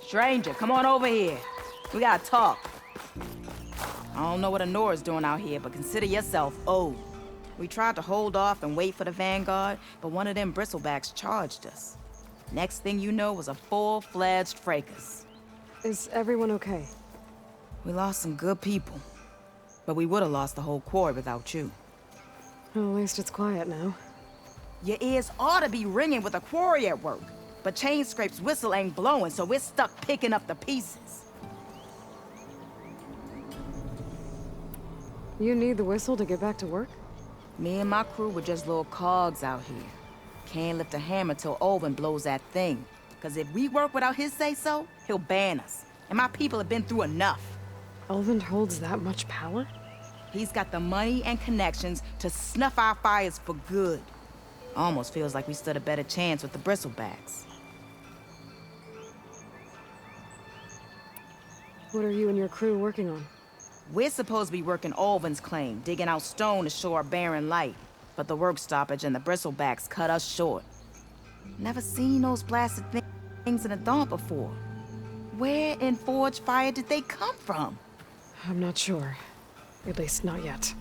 Stranger, come on over here. We gotta talk. I don't know what Honora's doing out here, but consider yourself owed. We tried to hold off and wait for the Vanguard, but one of them bristlebacks charged us. Next thing you know was a full-fledged fracas. Is everyone okay? We lost some good people, but we would have lost the whole quarry without you. Well, at least it's quiet now. Your ears ought to be ringing with a quarry at work, but Chainscrape's whistle ain't blowing, so we're stuck picking up the pieces. You need the whistle to get back to work? Me and my crew were just little cogs out here. Can't lift a hammer till Olvin blows that thing. Cause if we work without his say-so, he'll ban us. And my people have been through enough. Olvin holds that much power? He's got the money and connections to snuff our fires for good. Almost feels like we stood a better chance with the bristlebacks. What are you and your crew working on? We're supposed to be working Olvin's claim, digging out stone to show our barren light. But the work stoppage and the bristlebacks cut us short. Never seen those blasted things in a dawn before. Where in Forge Fire did they come from? I'm not sure. At least not yet.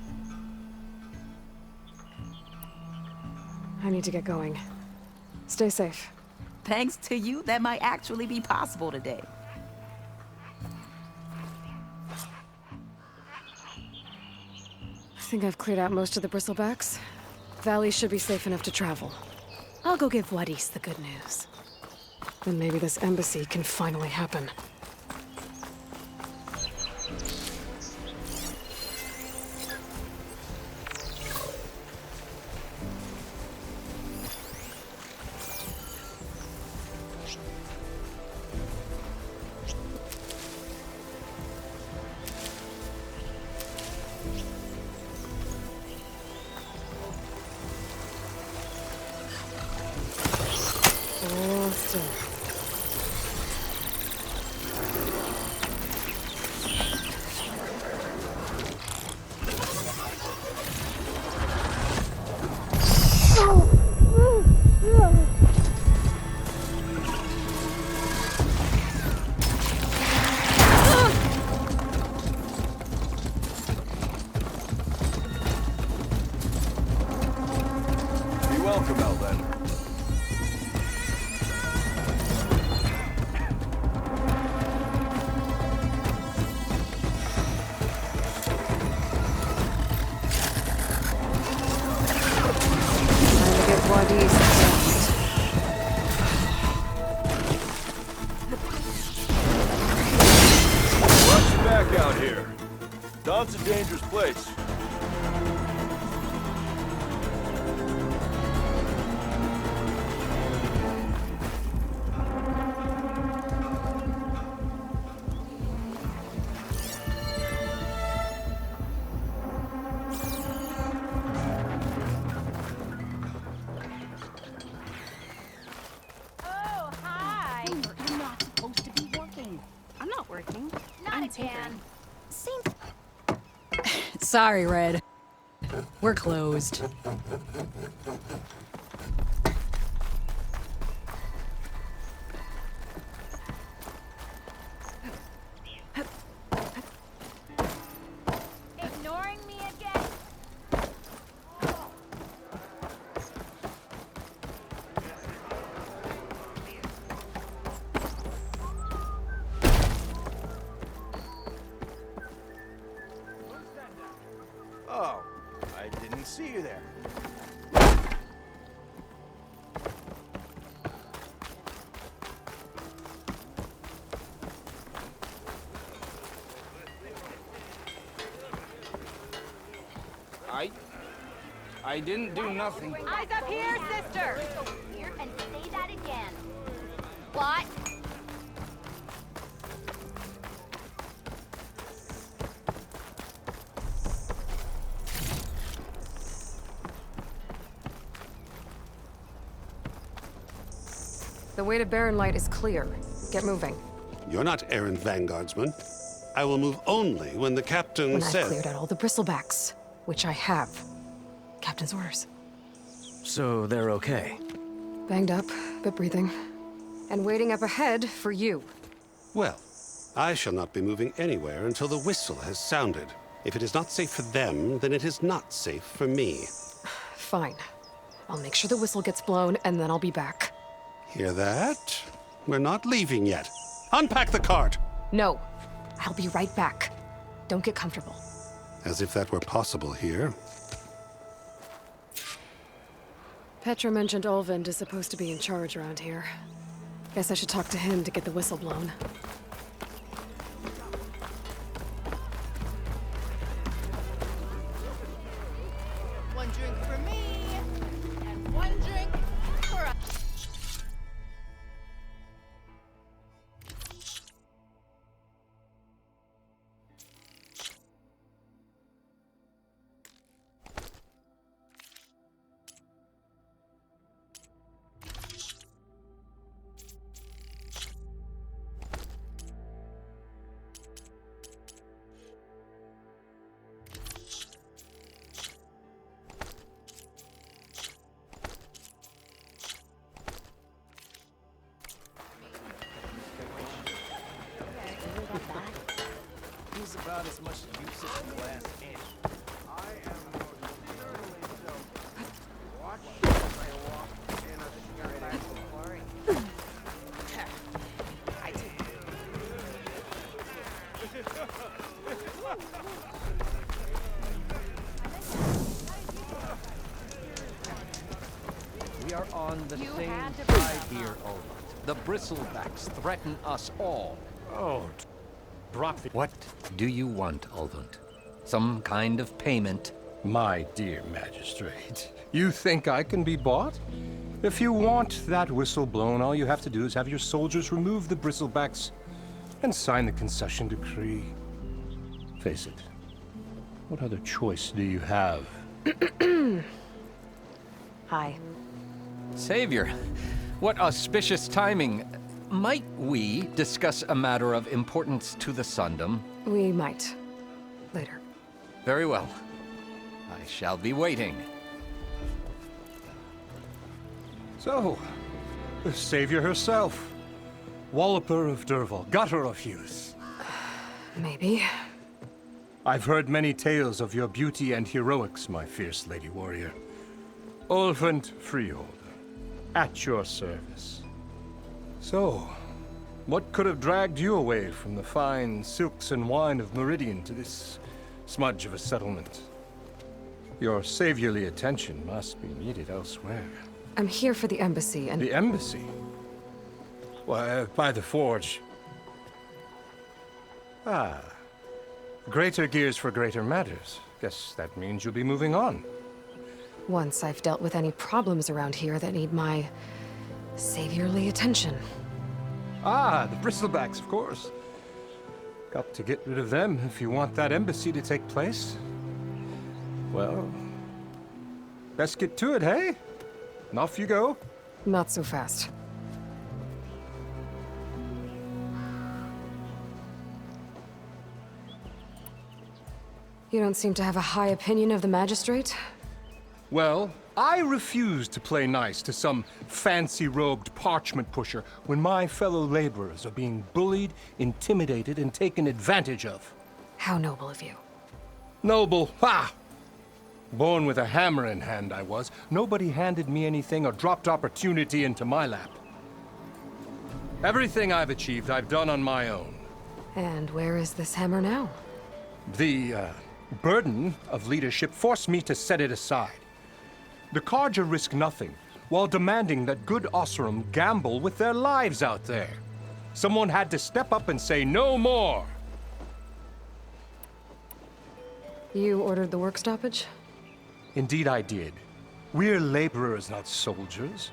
I need to get going. Stay safe. Thanks to you, that might actually be possible today. I think I've cleared out most of the bristlebacks. Valley should be safe enough to travel. I'll go give Wadis the good news. Then maybe this embassy can finally happen. Oh, still. Be welcome, Elven. Time to get Wadis stopped. Watch your back out here. Dawn's a dangerous place. Oh, hi! You're not supposed to be working. I'm not working. Not I'm again. tinkering. Seems Sorry, Red. We're closed. ignoring me again. Oh, I didn't see you there. I didn't do nothing. Eyes up here, sister! Go here and say that again. What? The way to Barren Light is clear. Get moving. You're not errant vanguardsman. I will move only when the captain When I've says... cleared out all the bristlebacks, which I have. Captain's orders. So they're okay. Banged up, but breathing. And waiting up ahead for you. Well, I shall not be moving anywhere until the whistle has sounded. If it is not safe for them, then it is not safe for me. Fine. I'll make sure the whistle gets blown, and then I'll be back. Hear that? We're not leaving yet. Unpack the cart! No. I'll be right back. Don't get comfortable. As if that were possible here. Petra mentioned Olvind is supposed to be in charge around here. Guess I should talk to him to get the whistle blown. One drink for me, and one drink for us. He's about as much use as a glass ant. I am certainly so. Watch as I walk in a scary glory. We are on the same side here, Olaf. The bristlebacks threaten us all. Oh, drop the... What do you want, Olvund? Some kind of payment? My dear magistrate, you think I can be bought? If you want that whistle blown, all you have to do is have your soldiers remove the bristlebacks and sign the concession decree. Face it, what other choice do you have? Hi. Savior, what auspicious timing. Might we discuss a matter of importance to the Sundom? We might. Later. Very well. I shall be waiting. So, the savior herself. Walloper of Derval, gutter of youth. Maybe. I've heard many tales of your beauty and heroics, my fierce lady warrior. Olfant Freeholder, at your service. So, what could have dragged you away from the fine silks and wine of Meridian to this smudge of a settlement? Your saviorly attention must be needed elsewhere. I'm here for the embassy and... The embassy? Why, by the forge. Ah. Greater gears for greater matters. Guess that means you'll be moving on. Once I've dealt with any problems around here that need my saviorly attention. Ah, the bristlebacks, of course. Got to get rid of them if you want that embassy to take place. Well, best get to it, hey? And off you go. Not so fast. You don't seem to have a high opinion of the magistrate? Well, I refuse to play nice to some fancy-robed parchment pusher when my fellow laborers are being bullied, intimidated, and taken advantage of. How noble of you. Noble, ha! Born with a hammer in hand, I was. Nobody handed me anything or dropped opportunity into my lap. Everything I've achieved, I've done on my own. And where is this hammer now? The, burden of leadership forced me to set it aside. The Carja risk nothing, while demanding that good Osseram gamble with their lives out there. Someone had to step up and say no more! You ordered the work stoppage? Indeed I did. We're laborers, not soldiers.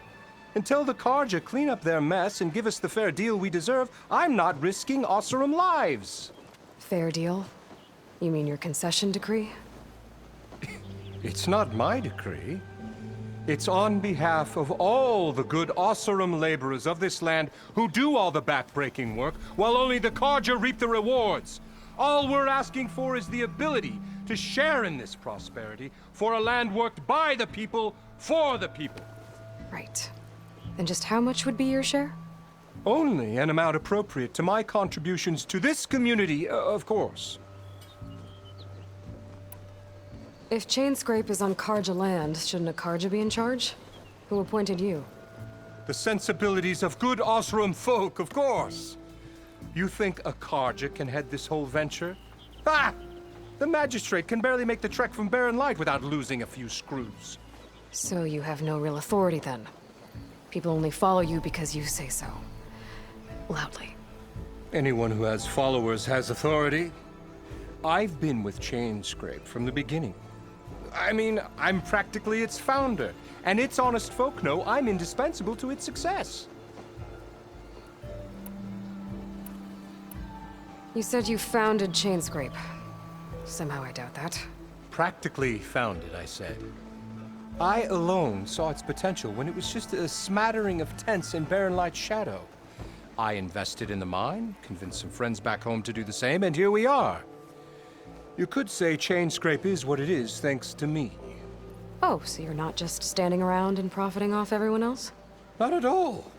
Until the Carja clean up their mess and give us the fair deal we deserve, I'm not risking Osseram lives! Fair deal? You mean your concession decree? It's not my decree. It's on behalf of all the good Osseram laborers of this land who do all the back-breaking work, while only the Carja reap the rewards. All we're asking for is the ability to share in this prosperity for a land worked by the people, for the people. Right. And just how much would be your share? Only an amount appropriate to my contributions to this community, of course. If Chainscrape is on Karja land, shouldn't a Karja be in charge? Who appointed you? The sensibilities of good Osram folk, of course. You think a Karja can head this whole venture? Ah! The magistrate can barely make the trek from Barren Light without losing a few screws. So you have no real authority then? People only follow you because you say so. Loudly. Anyone who has followers has authority. I've been with Chainscrape from the beginning. I mean, I'm practically its founder, and its honest folk know I'm indispensable to its success. You said you founded Chainscrape. Somehow I doubt that. Practically founded, I said. I alone saw its potential when it was just a smattering of tents in Barren Light's shadow. I invested in the mine, convinced some friends back home to do the same, and here we are. You could say Chainscrape is what it is thanks to me. Oh, so you're not just standing around and profiting off everyone else? Not at all.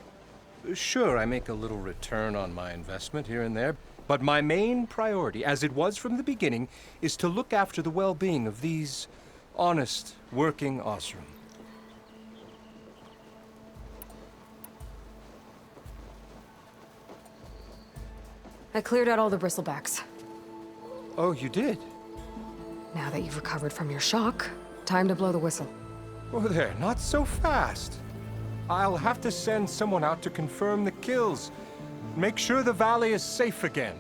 Sure, I make a little return on my investment here and there, but my main priority, as it was from the beginning, is to look after the well-being of these honest, working Osram. I cleared out all the bristlebacks. Oh, you did? Now that you've recovered from your shock, time to blow the whistle. Oh, there, not so fast. I'll have to send someone out to confirm the kills. Make sure the valley is safe again.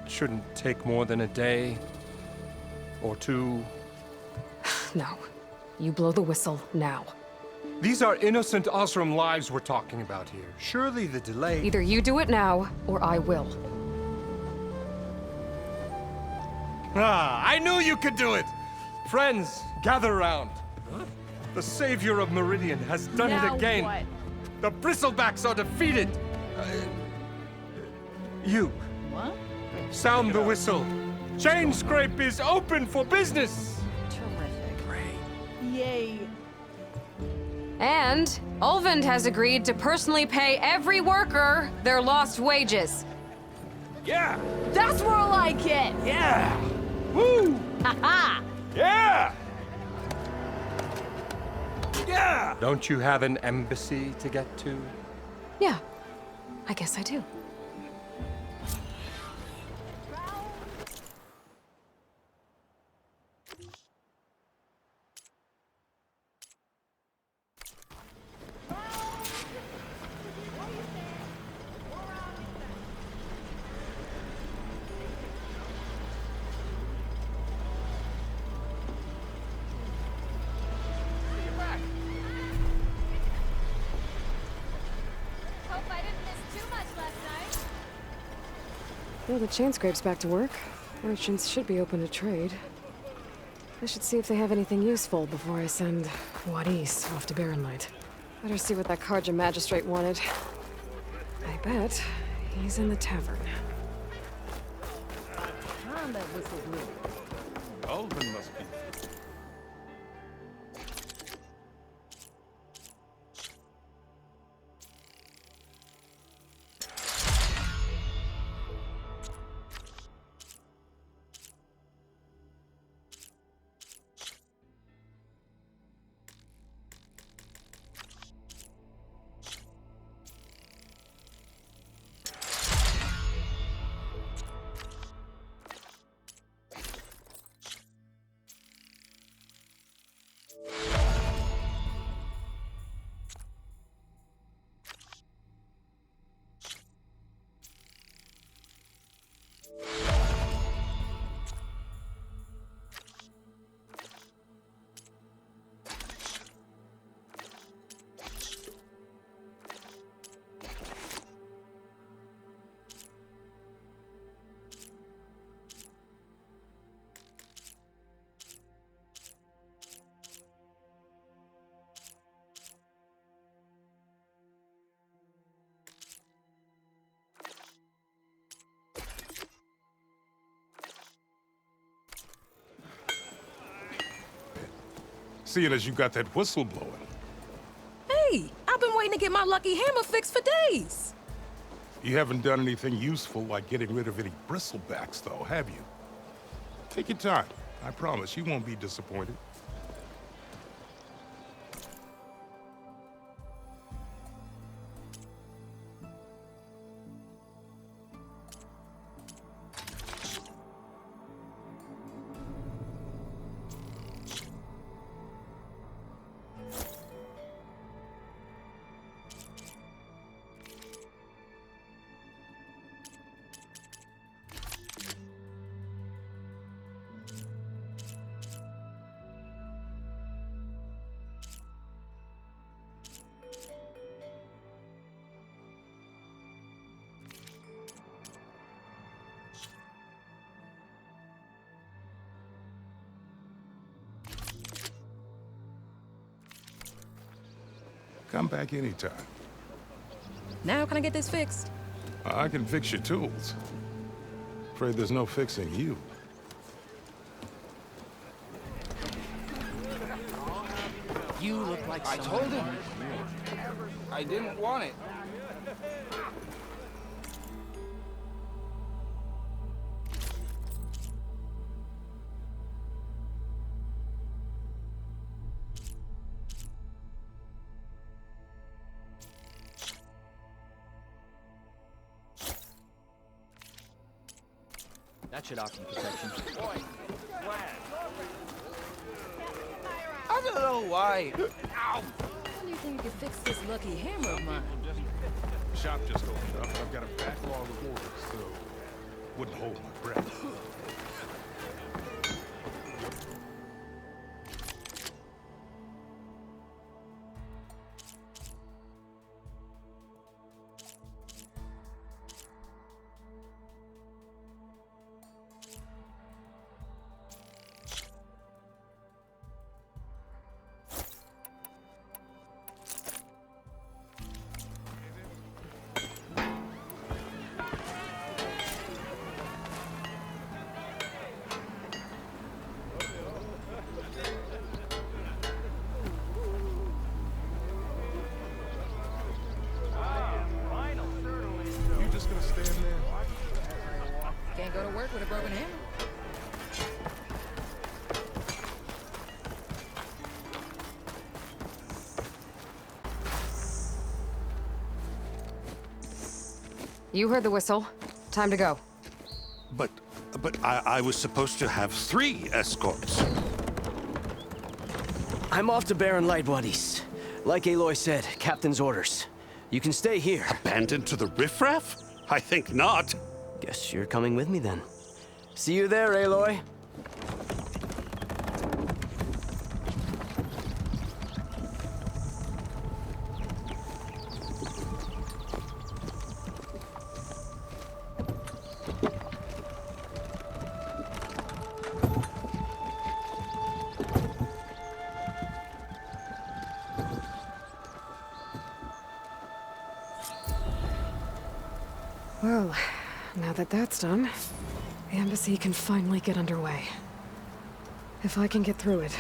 It shouldn't take more than a day. Or two. No. You blow the whistle now. These are innocent Osram lives we're talking about here. Surely the delay... Either you do it now, or I will. Ah, I knew you could do it! Friends, gather around. The savior of Meridian has done it again. What? The bristlebacks are defeated. You. What? Sound the whistle. Chainscrape is open for business. Terrific. Yay. And Ulvund has agreed to personally pay every worker their lost wages. Yeah! That's more like it. Yeah! Woo! Ha Yeah! Yeah! Don't you have an embassy to get to? Yeah, I guess I do. Hope I didn't miss too much last night. Well, the Chainscrape's back to work. Merchants should be open to trade. I should see if they have anything useful before I send Wadis off to Barren Light. Better see what that Karja magistrate wanted. I bet he's in the tavern. Ulvund must be. Seeing as you got that whistle blowing. Hey, I've been waiting to get my lucky hammer fixed for days. You haven't done anything useful like getting rid of any bristlebacks, though, have you? Take your time. I promise you won't be disappointed. Come back anytime. Now can I get this fixed? I can fix your tools. Afraid there's no fixing you. You look like I told him. I didn't want it. That should offer you protection. I don't know why. Ow! How do you think you could fix this lucky hammer of mine? Shop just opened up, and I've got a backlog of orders, so wouldn't hold my breath. Can't go to work with a broken hammer. You heard the whistle. Time to go. But I was supposed to have 3 escorts. I'm off to Barren Light, Wadis. Like Aloy said, Captain's orders. You can stay here. Abandoned to the riffraff? I think not. Guess you're coming with me then. See you there, Aloy. Well, now that that's done, the embassy can finally get underway. If I can get through it.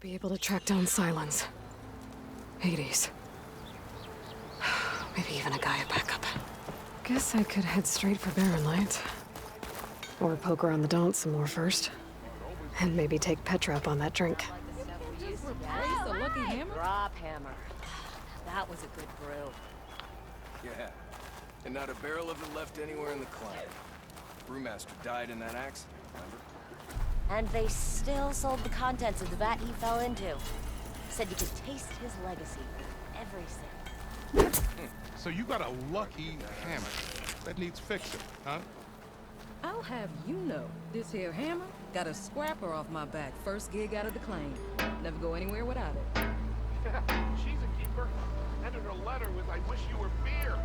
be able to track down Silence. Hades. Maybe even a Gaia backup. Guess I could head straight for Barren Light. Or poke around the Daunt some more first. And maybe take Petra up on that drink. Replace a lucky hammer? Drop hammer. That was a good brew. Yeah. And not a barrel of it left anywhere in the clan. Brewmaster died in that axe, remember? And they still sold the contents of the vat he fell into. Said you could taste his legacy. Every sip. So you got a lucky hammer that needs fixing, huh? I'll have you know, this here hammer got a scrapper off my back first gig out of the claim. Never go anywhere without it. She's a keeper. And in her letter was, "I wish you were beer."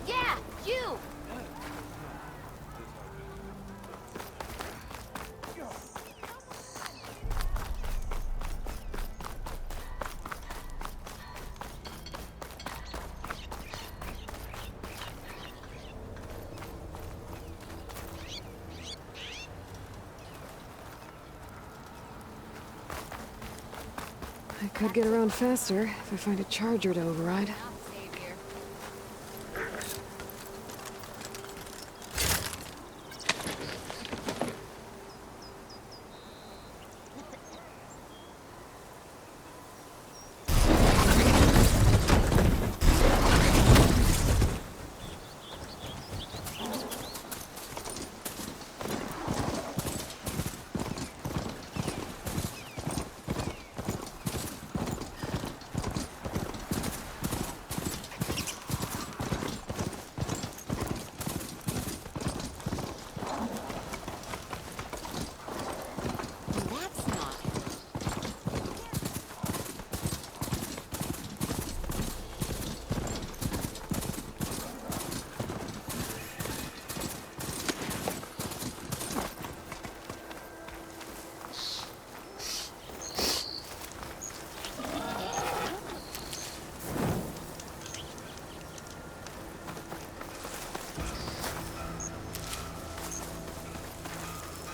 Yeah, you! I could get around faster if I find a charger to override.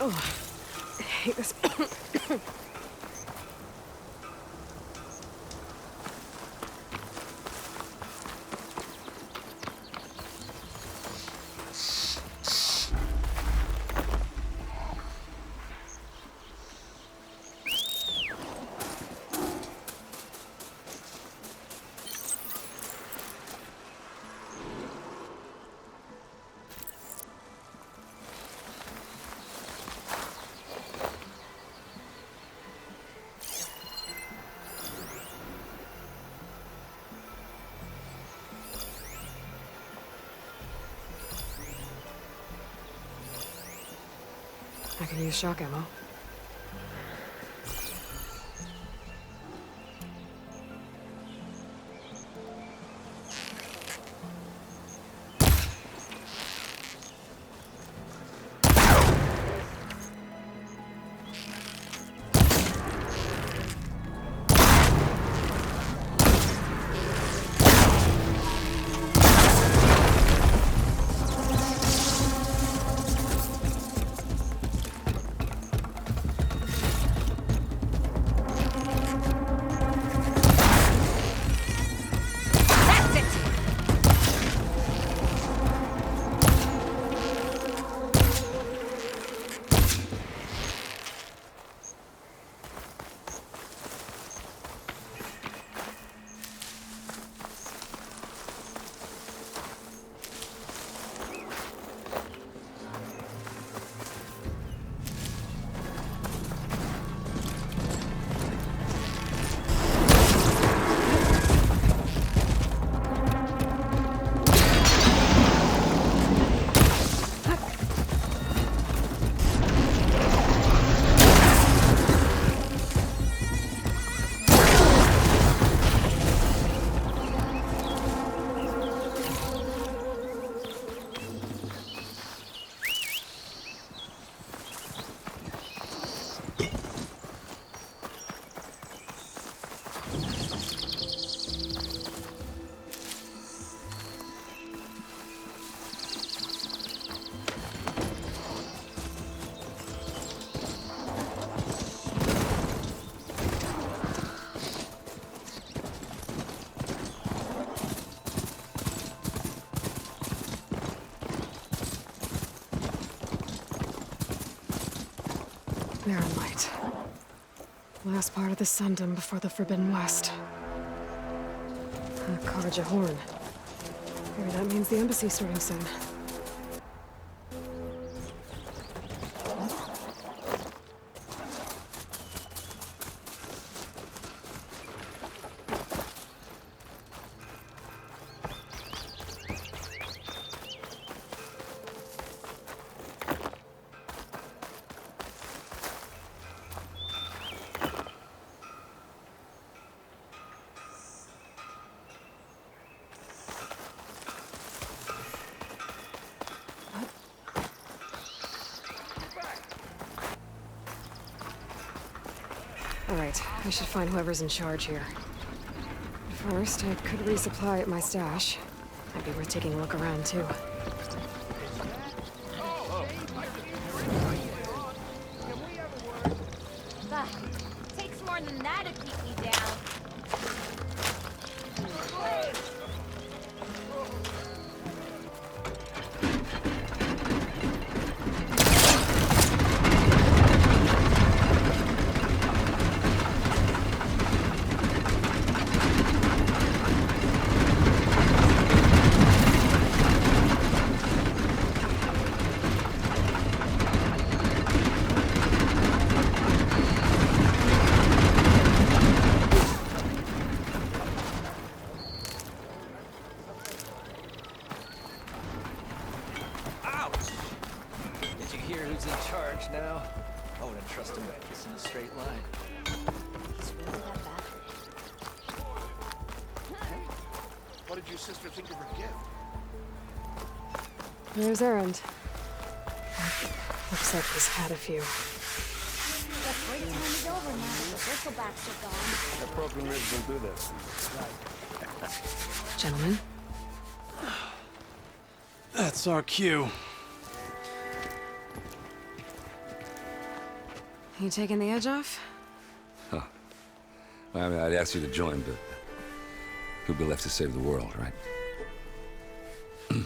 Oh, I hate this. I can use shock ammo. Barren Light. Last part of the Sundom before the Forbidden West. Carja Horn. Maybe that means the embassy's starting soon. Alright, I should find whoever's in charge here. First, I could resupply at my stash. Might be worth taking a look around, too. Bah, takes more than that to keep me down. Who's in charge now? I wouldn't trust him like this in a straight line. He's really that bad for you. What did your sister think of her gift? There's Erend. Looks like he's had a few. The break time is over now that the bristlebacks are gone. That broken ribs will do this. Gentlemen? That's our cue. You taking the edge off? Huh. Well, I mean, I'd ask you to join, but who'd be left to save the world, right? All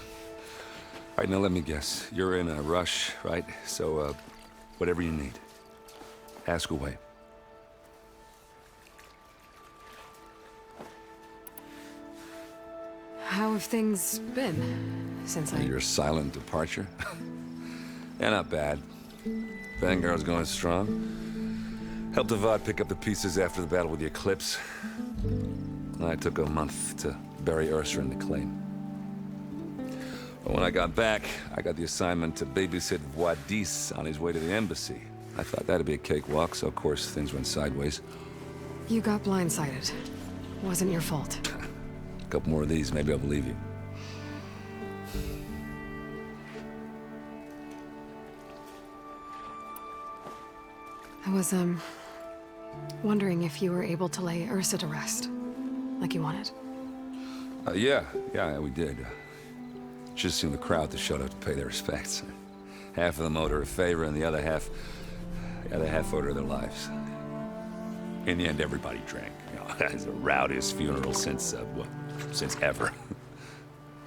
right, now let me guess. You're in a rush, right? So, whatever you need, ask away. How have things been since Your silent departure? Yeah, not bad. Vanguard's going strong. Helped Avad pick up the pieces after the battle with the Eclipse. I took a month to bury Ursa in the claim. But when I got back, I got the assignment to babysit Wadis on his way to the embassy. I thought that'd be a cakewalk, so of course things went sideways. You got blindsided. Wasn't your fault. A couple more of these, maybe I'll believe you. I was, wondering if you were able to lay Ursa to rest, like you wanted. Yeah, we did. Just seemed the crowd that showed up to pay their respects. Half of them owed her a favor, and the other half owed her their lives. In the end, everybody drank. You know, it's the rowdiest funeral since ever.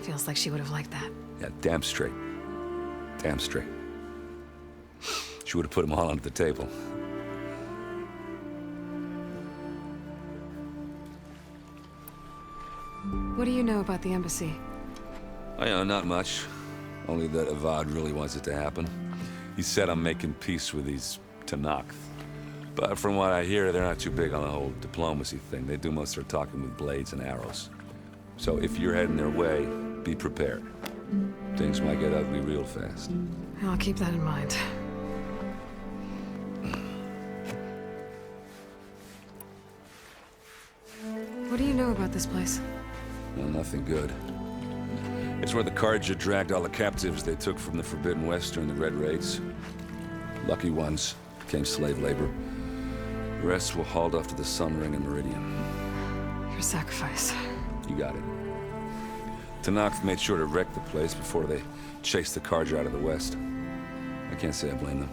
Feels like she would have liked that. Yeah, damn straight. Damn straight. She would have put them all under the table. What do you know about the embassy? Oh, yeah, not much. Only that Avad really wants it to happen. He said I'm making peace with these Tenakth. But from what I hear, they're not too big on the whole diplomacy thing. They do most of their talking with blades and arrows. So if you're heading their way, be prepared. Things might get ugly real fast. I'll keep that in mind. What do you know about this place? Well, nothing good. It's where the Carja dragged all the captives they took from the Forbidden West during the Red Raids. Lucky ones became slave labor. The rest were hauled off to the Sun Ring and Meridian. Your sacrifice. You got it. Tenakth made sure to wreck the place before they chased the Carja out of the West. I can't say I blame them.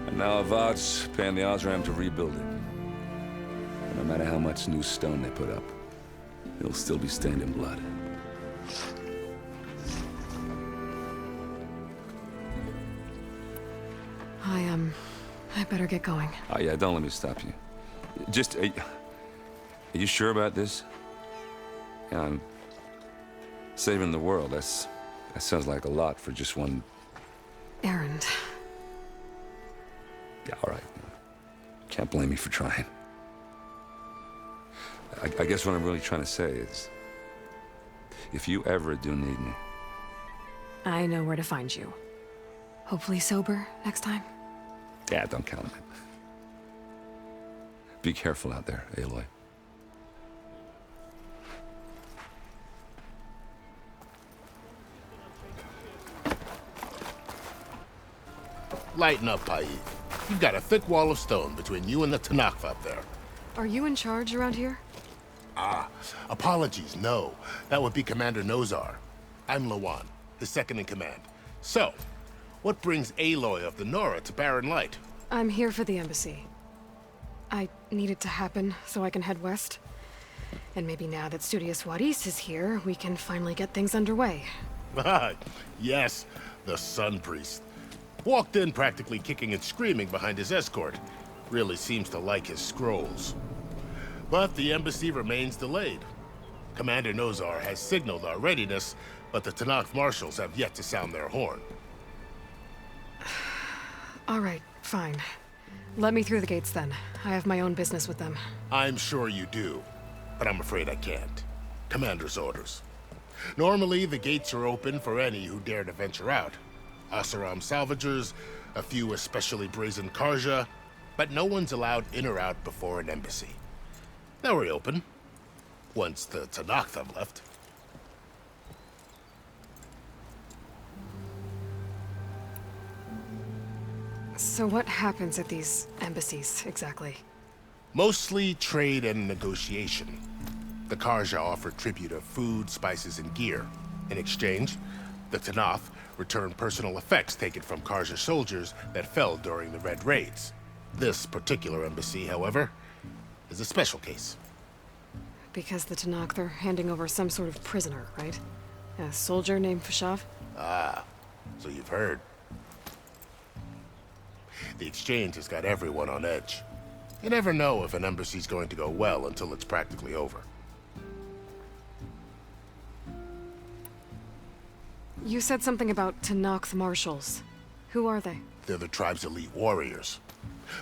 And now Avad's paying the Osram to rebuild it. And no matter how much new stone they put up, it'll still be stained in blood. I better get going. Oh, yeah, don't let me stop you. Just, are you sure about this? Yeah, I'm saving the world. That sounds like a lot for just one... Errand. Yeah, all right. Can't blame me for trying. I guess what I'm really trying to say is, if you ever do need me... I know where to find you. Hopefully sober next time. Yeah, don't count on it. Be careful out there, Aloy. Lighten up, Paid. You've got a thick wall of stone between you and the Tanakh up there. Are you in charge around here? Ah, apologies, no. That would be Commander Nozar. I'm Lawan, his second in command. So, what brings Aloy of the Nora to Barren Light? I'm here for the embassy. I need it to happen so I can head west. And maybe now that Studious Waris is here, we can finally get things underway. Yes, the Sun Priest. Walked in practically kicking and screaming behind his escort. Really seems to like his scrolls. But the embassy remains delayed. Commander Nozar has signaled our readiness, but the Tanakh marshals have yet to sound their horn. All right, fine. Let me through the gates then. I have my own business with them. I'm sure you do, but I'm afraid I can't. Commander's orders. Normally, the gates are open for any who dare to venture out. Asaram salvagers, a few especially brazen Karja, but no one's allowed in or out before an embassy. They'll reopen, once the Tanakh have left. So what happens at these embassies, exactly? Mostly trade and negotiation. The Karja offer tribute of food, spices, and gear. In exchange, the Tanakh return personal effects taken from Karja soldiers that fell during the Red Raids. This particular embassy, however, is a special case. Because the Tanakh, they're handing over some sort of prisoner, right? A soldier named Fashav? Ah, so you've heard. The exchange has got everyone on edge. You never know if an embassy's going to go well until it's practically over. You said something about Tanakh marshals. Who are they? They're the tribe's elite warriors.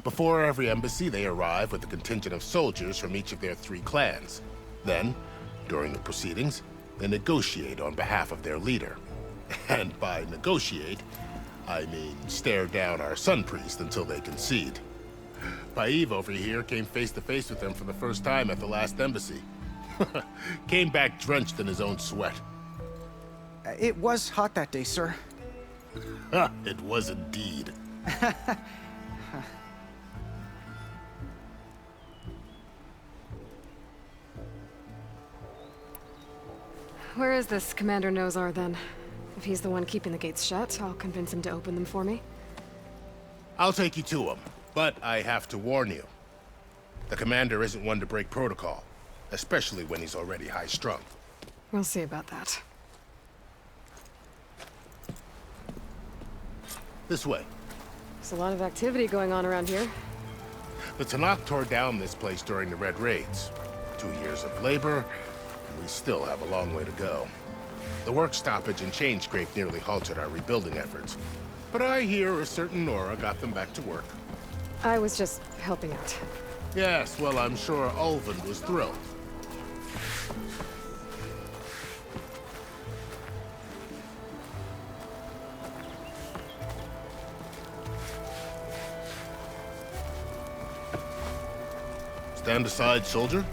Before every embassy, they arrive with a contingent of soldiers from each of their 3 clans. Then, during the proceedings, they negotiate on behalf of their leader. And by negotiate, I mean stare down our Sun Priest until they concede. Paiv over here came face to face with them for the first time at the last embassy. Came back drenched in his own sweat. It was hot that day, sir. It was indeed. Where is this Commander Nozar, then? If he's the one keeping the gates shut, I'll convince him to open them for me. I'll take you to him, but I have to warn you. The commander isn't one to break protocol, especially when he's already high-strung. We'll see about that. This way. There's a lot of activity going on around here. The Tanakh tore down this place during the Red Raids. 2 years of labor, and we still have a long way to go. The work stoppage and chain scrape nearly halted our rebuilding efforts. But I hear a certain Nora got them back to work. I was just helping out. Yes, well, I'm sure Ulvin was thrilled. Stand aside, soldier.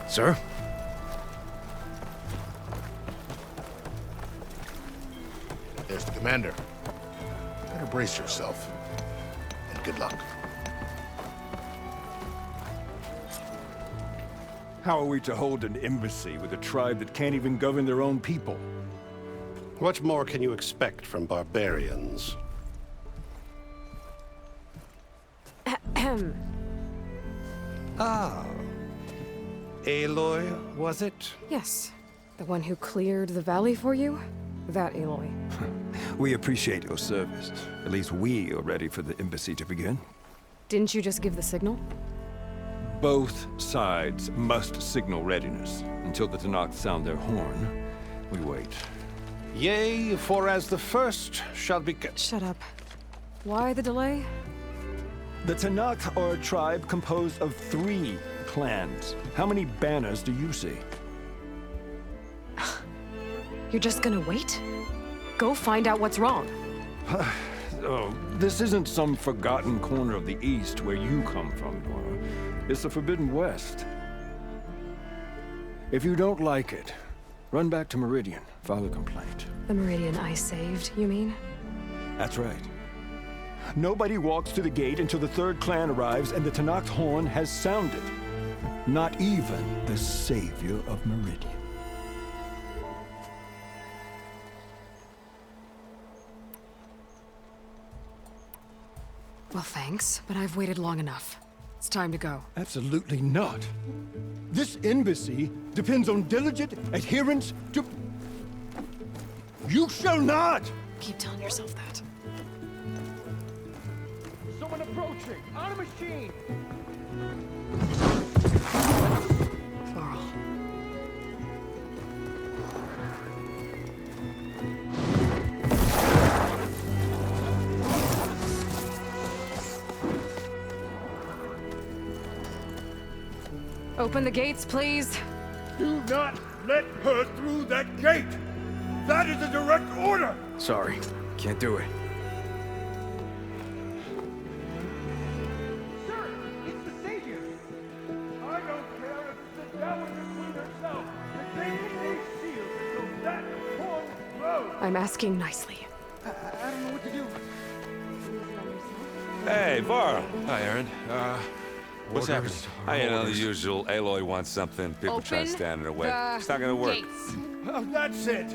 Sir? There's the commander. Better brace yourself. And good luck. How are we to hold an embassy with a tribe that can't even govern their own people? What more can you expect from barbarians? Ahem. Ah. Aloy, was it? Yes. The one who cleared the valley for you? That Aloy. We appreciate your service. At least we are ready for the embassy to begin. Didn't you just give the signal? Both sides must signal readiness. Until the Tanakh sound their horn, we wait. Yea, for as the first shall be... Shut up. Why the delay? The Tanakh are a tribe composed of 3 clans. How many banners do you see? You're just gonna wait? Go find out what's wrong. Oh, this isn't some forgotten corner of the East where you come from, Nora. It's the Forbidden West. If you don't like it, run back to Meridian, file a complaint. The Meridian I saved, you mean? That's right. Nobody walks to the gate until the 3rd clan arrives and the Tanakh's horn has sounded. Not even the savior of Meridian. Well, thanks, but I've waited long enough. It's time to go. Absolutely not. This embassy depends on diligent adherence to... You shall not! Keep telling yourself that. Someone approaching! On a machine! Varl. Open the gates, please. Do not let her through that gate! That is a direct order! Sorry, can't do it. Sir, it's the Savior! I don't care if it's the devil between herself. The gate is sealed until that horn blows. I'm asking nicely. I don't know what to do. Hey, Varl. Hi, Aaron. What's happening? You know, the usual. Aloy wants something. People try to Open stand in her way. the It's not gonna work. gates. Oh, that's it.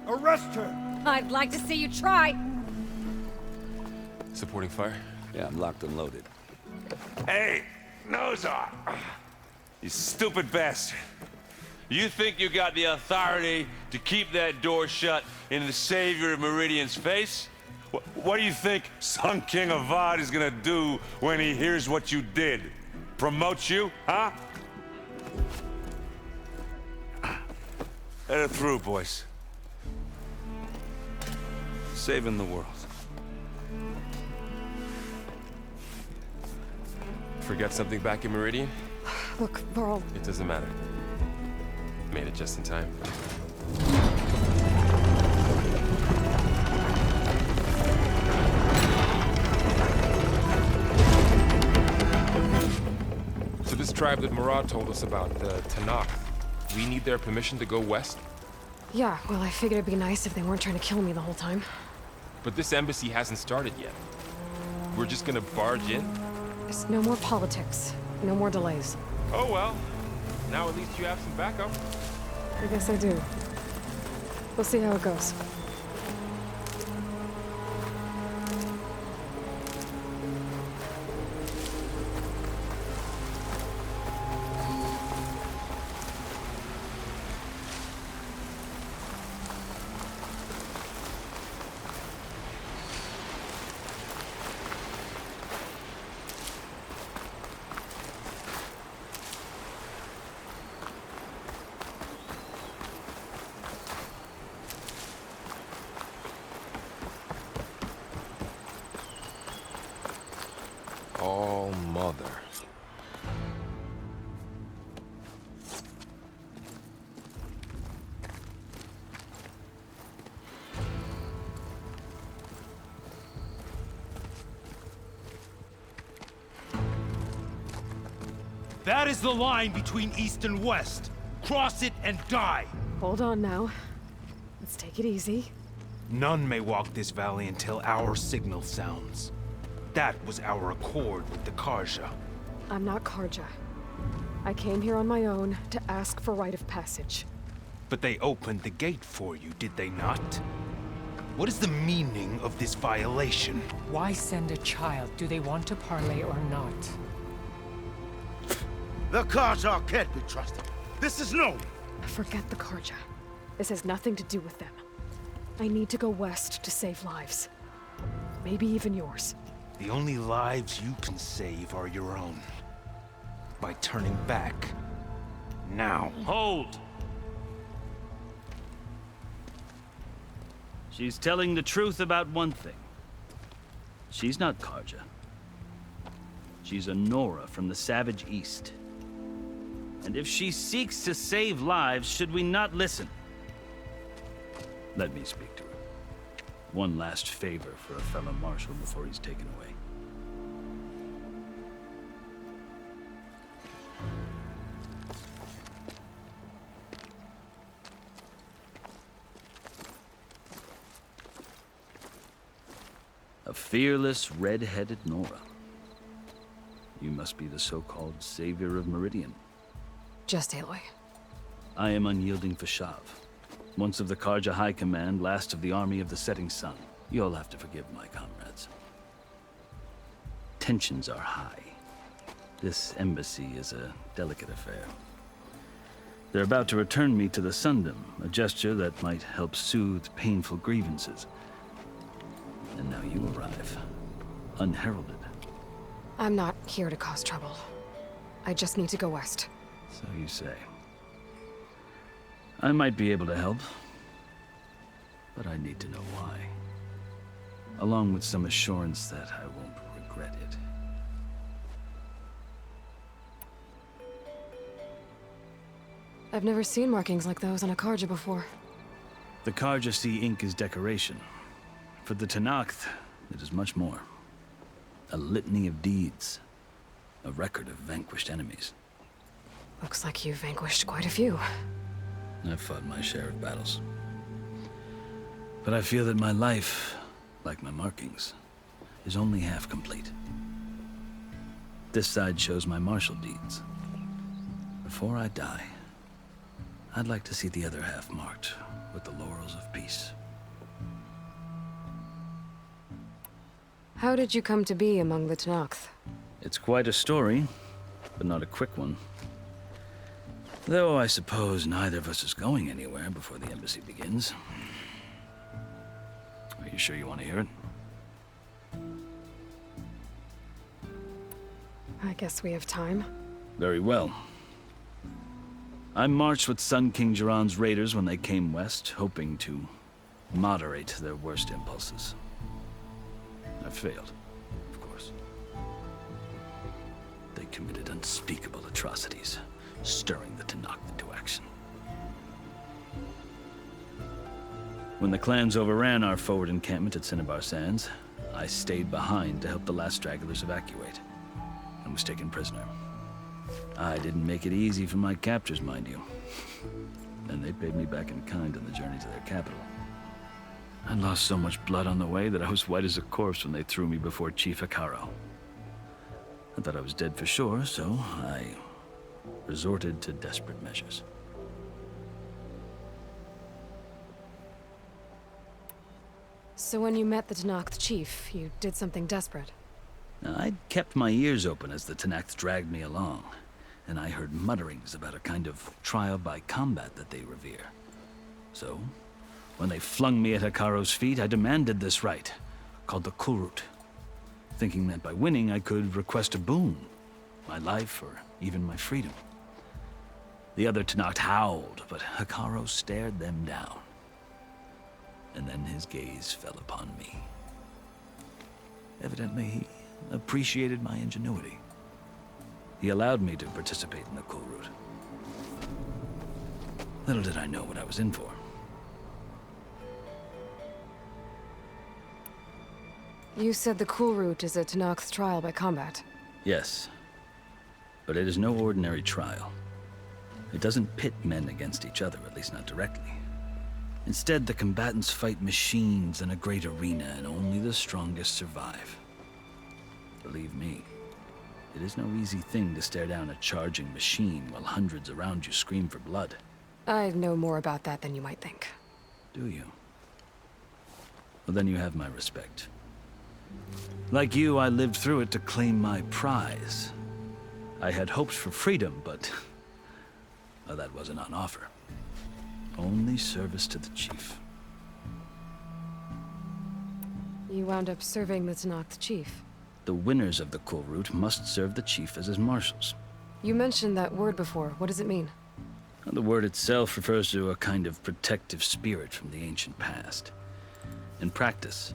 Arrest her. I'd like to see you try. Supporting fire? Yeah, I'm locked and loaded. Hey, Nozar! You stupid bastard. You think you got the authority to keep that door shut in the savior of Meridian's face? What do you think Sun King Avad is gonna do when he hears what you did? Promote you, huh? Let her through, boys. Saving the world. Forget something back in Meridian? Look, Varl. It doesn't matter. Made it just in time. So this tribe that Murad told us about, the Tanakh, we need their permission to go west? Yeah, well, I figured it'd be nice if they weren't trying to kill me the whole time. But this embassy hasn't started yet. We're just gonna barge in? There's no more politics. No more delays. Oh well. Now at least you have some backup. I guess I do. We'll see how it goes. All mother. That is the line between East and West. Cross it and die. Hold on now. Let's take it easy. None may walk this valley until our signal sounds. That was our accord with the Karja. I'm not Karja. I came here on my own to ask for rite of passage. But they opened the gate for you, did they not? What is the meaning of this violation? Why send a child? Do they want to parley or not? The Karja can't be trusted. This is known. Forget the Karja. This has nothing to do with them. I need to go west to save lives. Maybe even yours. The only lives you can save are your own. By turning back. Now. Hold! She's telling the truth about one thing. She's not Karja. She's a Nora from the Savage East. And if she seeks to save lives, should we not listen? Let me speak to her. One last favor for a fellow marshal before he's taken away. A fearless, red-headed Nora. You must be the so-called savior of Meridian. Just Aloy. I am unyielding Fashav. Once of the Karja High Command, last of the army of the setting sun. You'll have to forgive my comrades. Tensions are high. This embassy is a delicate affair. They're about to return me to the Sundom, a gesture that might help soothe painful grievances. And now you arrive, unheralded. I'm not here to cause trouble. I just need to go west. So you say. I might be able to help, but I need to know why. Along with some assurance that I won't regret it. I've never seen markings like those on a Karja before. The Karja see ink as decoration. For the Tenakth, it is much more. A litany of deeds. A record of vanquished enemies. Looks like you've vanquished quite a few. I've fought my share of battles. But I feel that my life, like my markings, is only half complete. This side shows my martial deeds. Before I die, I'd like to see the other half marked with the laurels of peace. How did you come to be among the Tenakth? It's quite a story, but not a quick one. Though I suppose neither of us is going anywhere before the embassy begins. Are you sure you want to hear it? I guess we have time. Very well. I marched with Sun King Jiran's raiders when they came west, hoping to moderate their worst impulses. I failed, of course. They committed unspeakable atrocities, stirring the Tenakth into action. When the clans overran our forward encampment at Cinnabar Sands, I stayed behind to help the last stragglers evacuate, and was taken prisoner. I didn't make it easy for my captors, mind you. And they paid me back in kind on the journey to their capital. I lost so much blood on the way that I was white as a corpse when they threw me before Chief Hikaro. I thought I was dead for sure, so I resorted to desperate measures. So when you met the Tenakth chief, you did something desperate? I'd kept my ears open as the Tenakth dragged me along, and I heard mutterings about a kind of trial by combat that they revere. So, when they flung me at Hikaro's feet, I demanded this right, called the Kulrut, thinking that by winning I could request a boon, my life or even my freedom. The other Tenakth howled, but Hikaro stared them down. And then his gaze fell upon me. Evidently, he appreciated my ingenuity. He allowed me to participate in the Kulrut. Little did I know what I was in for. You said the Kulrut is a Tenakth trial by combat. Yes, but it is no ordinary trial. It doesn't pit men against each other, at least not directly. Instead, the combatants fight machines in a great arena, and only the strongest survive. Believe me, it is no easy thing to stare down a charging machine while hundreds around you scream for blood. I know more about that than you might think. Do you? Well, then you have my respect. Like you, I lived through it to claim my prize. I had hopes for freedom, but well, that wasn't on offer. Only service to the chief. You wound up serving the Tenakth chief. The winners of the cool route must serve the chief as his marshals. You mentioned that word before. What does it mean? The word itself refers to a kind of protective spirit from the ancient past. In practice,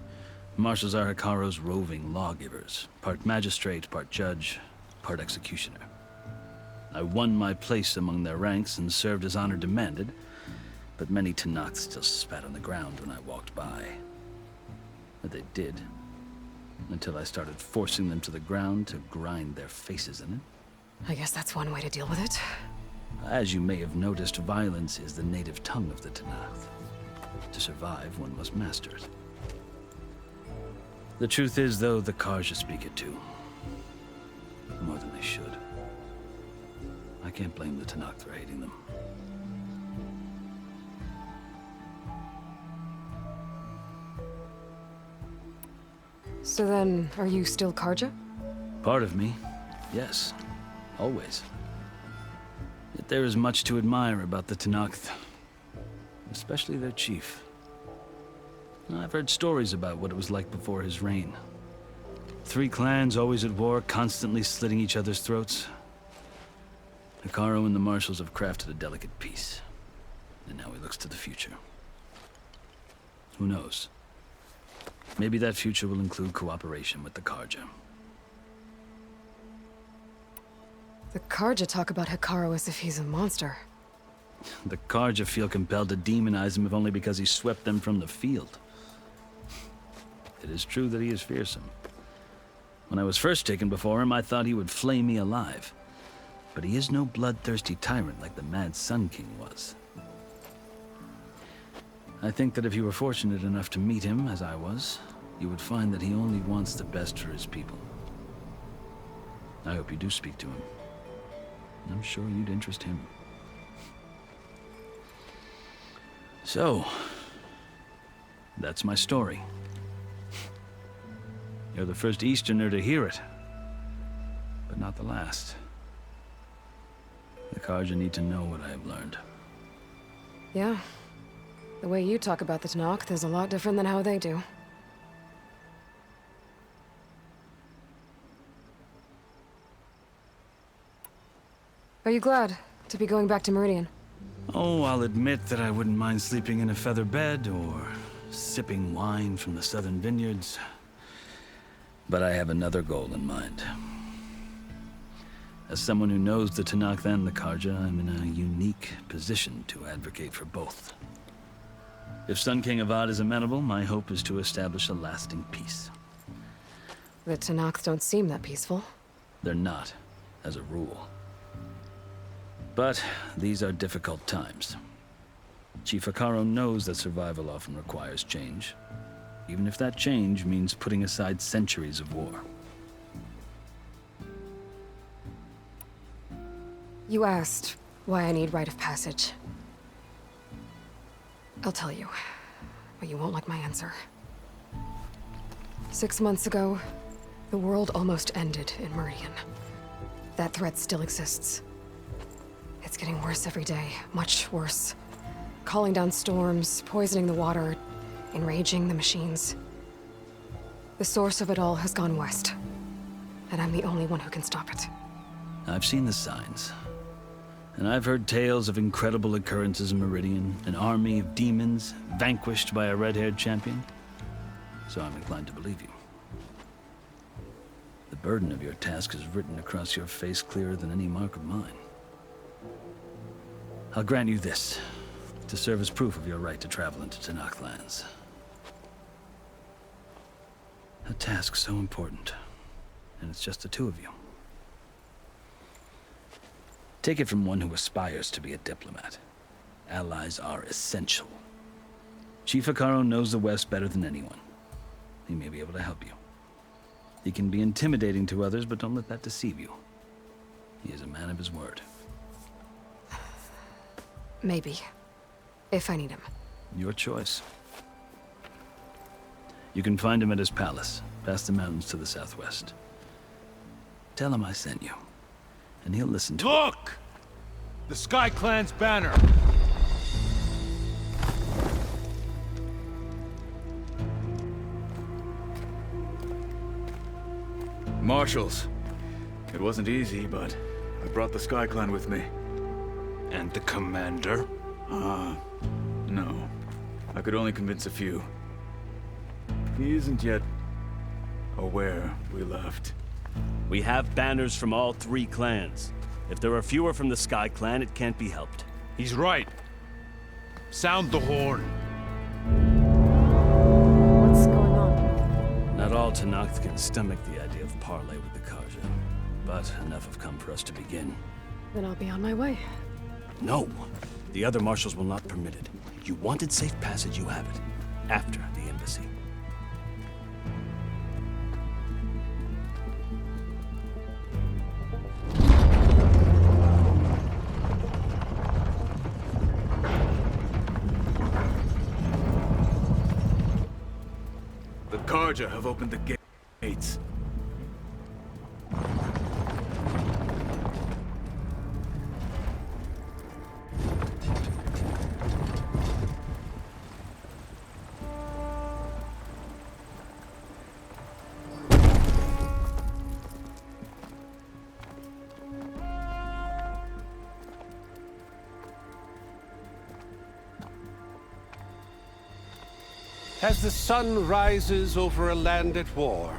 marshals are Hikaro's roving lawgivers, part magistrate, part judge, part executioner. I won my place among their ranks and served as honor demanded, but many Tenakth still spat on the ground when I walked by. But they did, until I started forcing them to the ground to grind their faces in it. I guess that's one way to deal with it. As you may have noticed, violence is the native tongue of the Tenakth. To survive, one must master it. The truth is, though, the Karja speak it too. More than they should. I can't blame the Tenakth for hating them. So then, are you still Karja? Part of me, yes. Always. Yet there is much to admire about the Tenakth. Especially their chief. I've heard stories about what it was like before his reign. 3 clans always at war, constantly slitting each other's throats. Hikaru and the marshals have crafted a delicate peace. And now he looks to the future. Who knows? Maybe that future will include cooperation with the Karja. The Karja talk about Hikaru as if he's a monster. The Karja feel compelled to demonize him if only because he swept them from the field. It is true that he is fearsome. When I was first taken before him, I thought he would flay me alive. But he is no bloodthirsty tyrant like the Mad Sun King was. I think that if you were fortunate enough to meet him, as I was, you would find that he only wants the best for his people. I hope you do speak to him. I'm sure you'd interest him. So, that's my story. You're the first Easterner to hear it, but not the last. The Karja need to know what I have learned. Yeah. The way you talk about the Tenakth is a lot different than how they do. Are you glad to be going back to Meridian? Oh, I'll admit that I wouldn't mind sleeping in a feather bed or sipping wine from the southern vineyards. But I have another goal in mind. As someone who knows the Tenakth and the Karja, I'm in a unique position to advocate for both. If Sun King Avad is amenable, my hope is to establish a lasting peace. The Tenakth don't seem that peaceful. They're not, as a rule. But these are difficult times. Chief Hikaru knows that survival often requires change, even if that change means putting aside centuries of war. You asked why I need rite of passage. I'll tell you, but you won't like my answer. 6 months ago, the world almost ended in Meridian. That threat still exists. It's getting worse every day, much worse. Calling down storms, poisoning the water, enraging the machines. The source of it all has gone west, and I'm the only one who can stop it. I've seen the signs. And I've heard tales of incredible occurrences in Meridian, an army of demons vanquished by a red-haired champion. So I'm inclined to believe you. The burden of your task is written across your face clearer than any mark of mine. I'll grant you this, to serve as proof of your right to travel into Tenakth lands. A task so important, and it's just the 2 of you. Take it from one who aspires to be a diplomat. Allies are essential. Chief Hikaru knows the West better than anyone. He may be able to help you. He can be intimidating to others, but don't let that deceive you. He is a man of his word. Maybe. If I need him. Your choice. You can find him at his palace, past the mountains to the southwest. Tell him I sent you, and he'll listen to Look! The Sky Clan's banner! Marshals. It wasn't easy, but I brought the Sky Clan with me. And the commander? No. I could only convince a few. He isn't yet aware we left. We have banners from all 3 clans. If there are fewer from the Sky Clan, it can't be helped. He's right. Sound the horn. What's going on? Not all Tenakth can stomach the idea of parley with the Karja, but enough have come for us to begin. Then I'll be on my way. No! The other marshals will not permit it. You wanted safe passage, you have it. After the embassy. The Karja have opened the gates. As the sun rises over a land at war,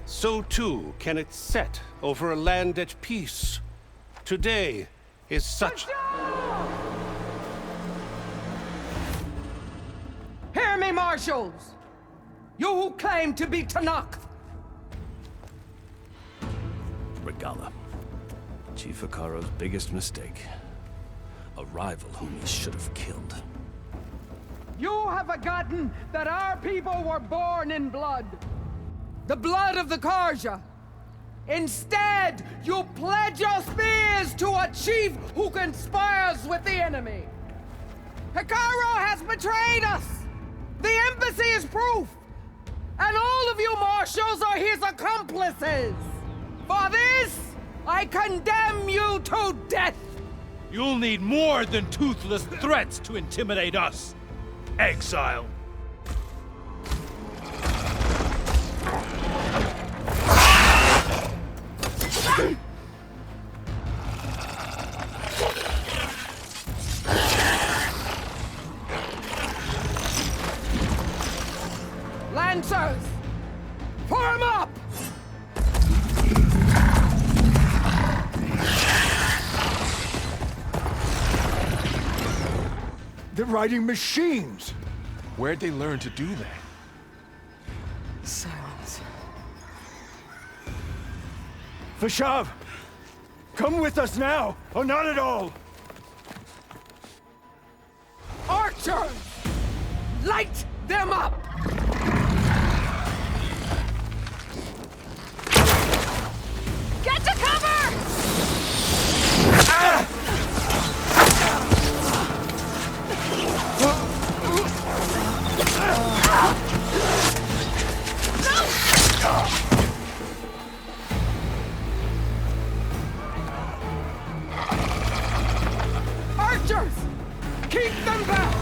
so too can it set over a land at peace. Today is such... Hear me, marshals! You who claim to be Tenakth! Regala. Chief Hikaro's biggest mistake. A rival whom he should have killed. You have forgotten that our people were born in blood. The blood of the Karja. Instead, you pledge your spears to a chief who conspires with the enemy. Hikaro has betrayed us! The embassy is proof! And all of you marshals are his accomplices! For this, I condemn you to death! You'll need more than toothless threats to intimidate us. Exile. Lancers! Form up! They're riding machines! Where'd they learn to do that? Silence. Vashav! Come with us now, or not at all! Archers! Light them up! Get to cover! Ah! Archers! Keep them back!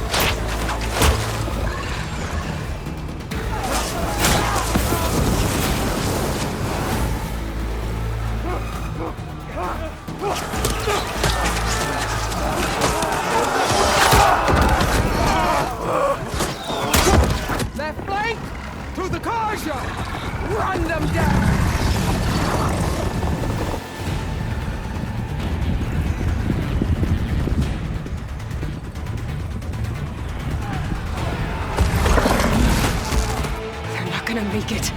Left flank to the Karja! Run them down! They're not gonna make it.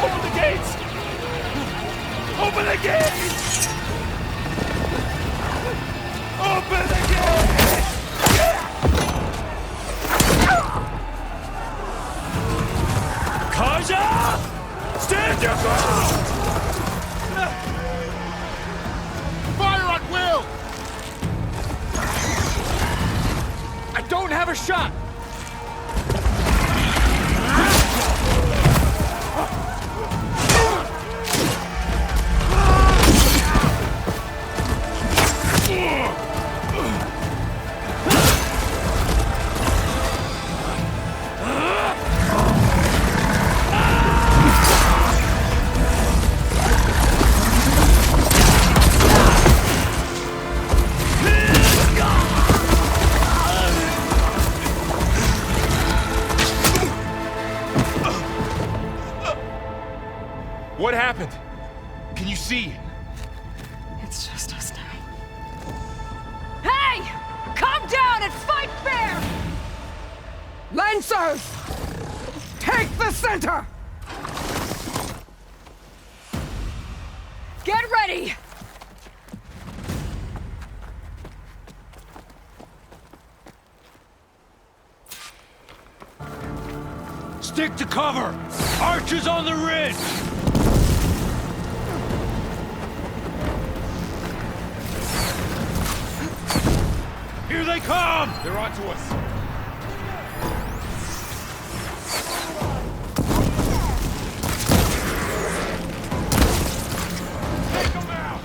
Open the gates! Open the gates! Open the gates! Karja! Stand your ground! Fire at will! I don't have a shot! What happened? Can you see? It's just us now. Hey! Calm down and fight fair! Lancers! Take the center! Get ready! Stick to cover! Archers on the ridge! Here they come! They're onto us. Take them out!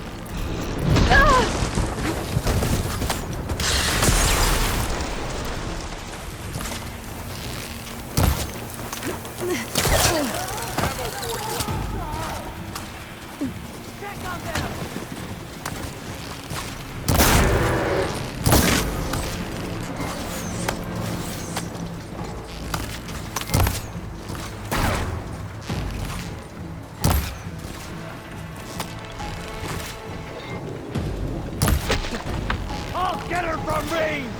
I'll get her from range!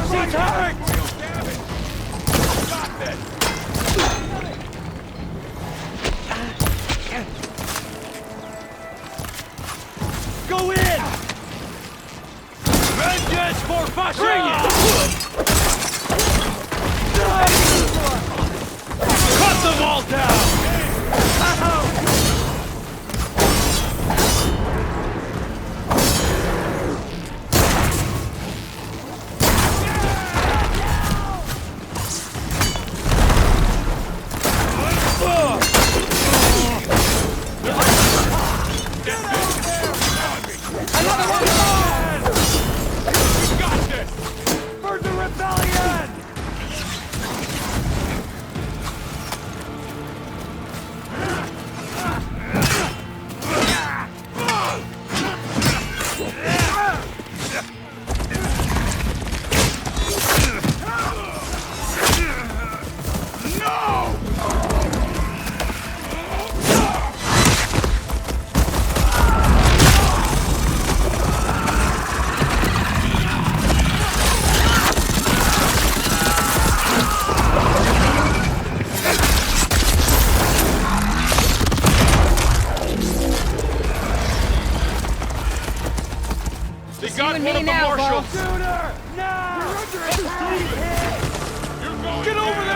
She's hurt! Got this! Go in! Vengeance for fascism! Cut them all down! For the rebellion! They got one of the marshals! Sooner! Now! You're going Get over there.